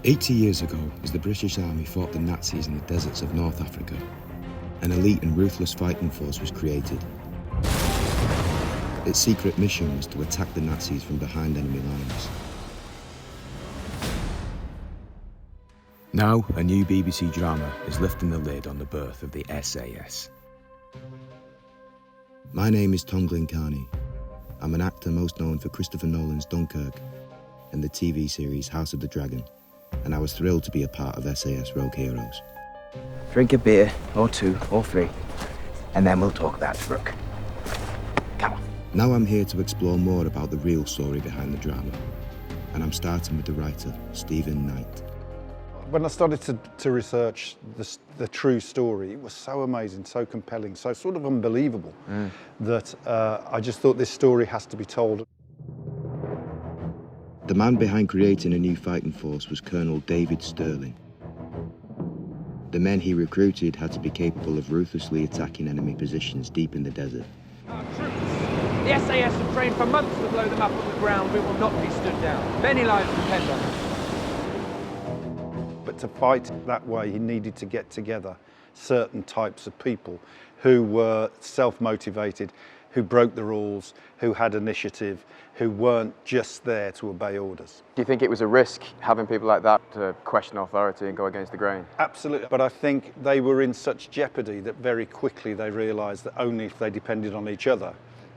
80 years ago, as the British Army fought the Nazis in the deserts of North Africa, an elite and ruthless fighting force was created. Its secret mission was to attack the Nazis from behind enemy lines. Now, a new BBC drama is lifting the lid on the birth of the SAS. My name is Tom Glynn-Carney. I'm an actor most known for Christopher Nolan's Dunkirk and the TV series House of the Dragon, and I was thrilled to be a part of SAS Rogue Heroes. Drink a beer, or two, or three, and then we'll talk about Brooke. Come on. Now I'm here to explore more about the real story behind the drama, and I'm starting with the writer, Stephen Knight. When I started to research the true story, it was so amazing, so compelling, so sort of unbelievable that I just thought this story has to be told. The man behind creating a new fighting force was Colonel David Sterling. The men he recruited had to be capable of ruthlessly attacking enemy positions deep in the desert. Our troops, the SAS have trained for months to blow them up on the ground. We will not be stood down. Many lives depend on it. But to fight that way, he needed to get together certain types of people who were self-motivated, who broke the rules, who had initiative, who weren't just there to obey orders. Do you think it was a risk having people like that to question authority and go against the grain? Absolutely, but I think they were in such jeopardy that very quickly they realised that only if they depended on each other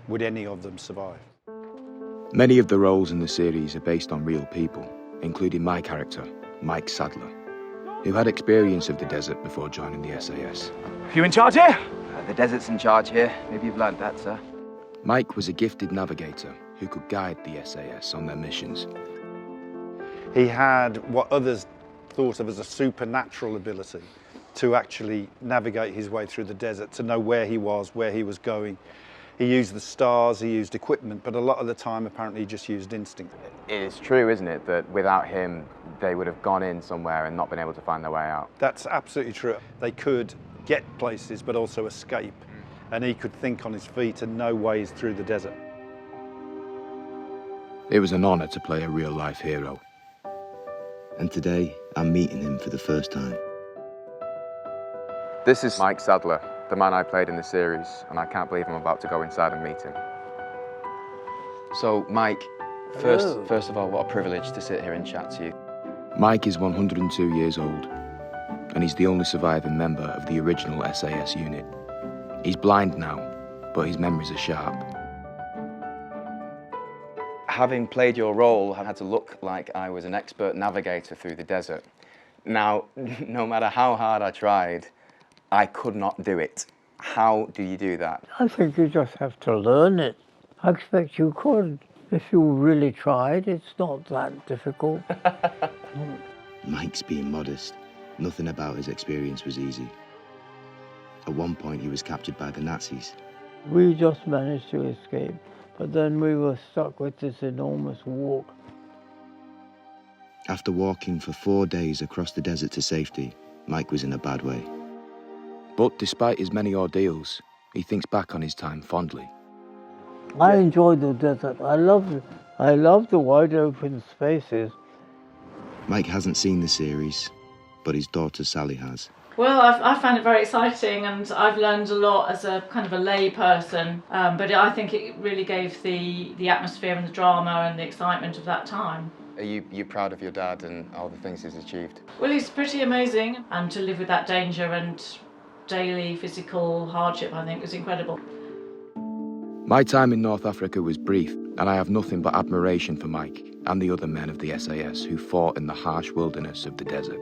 would any of them survive. Many of the roles in the series are based on real people, including my character, Mike Sadler, who had experience of the desert before joining the SAS. You in charge here? The desert's in charge here. Maybe you've learned that, sir. Mike was a gifted navigator who could guide the SAS on their missions. He had what others thought of as a supernatural ability to actually navigate his way through the desert, to know where he was going. He used the stars, he used equipment, but a lot of the time apparently he just used instinct. It is true, isn't it, that without him they would have gone in somewhere and not been able to find their way out? That's absolutely true. They could get places but also escape, and he could think on his feet and know ways through the desert. It was an honour to play a real-life hero. And today, I'm meeting him for the first time. This is Mike Sadler, the man I played in the series, and I can't believe I'm about to go inside and meet him. So, Mike, first of all, what a privilege to sit here and chat to you. Mike is 102 years old, and he's the only surviving member of the original SAS unit. He's blind now, but his memories are sharp. Having played your role, I had to look like I was an expert navigator through the desert. Now, no matter how hard I tried, I could not do it. How do you do that? I think you just have to learn it. I expect you could. If you really tried, it's not that difficult. Mike's being modest. Nothing about his experience was easy. At one point, he was captured by the Nazis. We just managed to escape, but then we were stuck with this enormous walk. After walking for 4 days across the desert to safety, Mike was in a bad way. But despite his many ordeals, he thinks back on his time fondly. I enjoyed the desert. I love the wide open spaces. Mike hasn't seen the series, but his daughter Sally has. Well, I found it very exciting, and I've learned a lot as a kind of a lay person, but I think it really gave the atmosphere and the drama and the excitement of that time. Are you proud of your dad and all the things he's achieved? Well, he's pretty amazing, and to live with that danger and daily physical hardship, I think, was incredible. My time in North Africa was brief, and I have nothing but admiration for Mike and the other men of the SAS who fought in the harsh wilderness of the desert.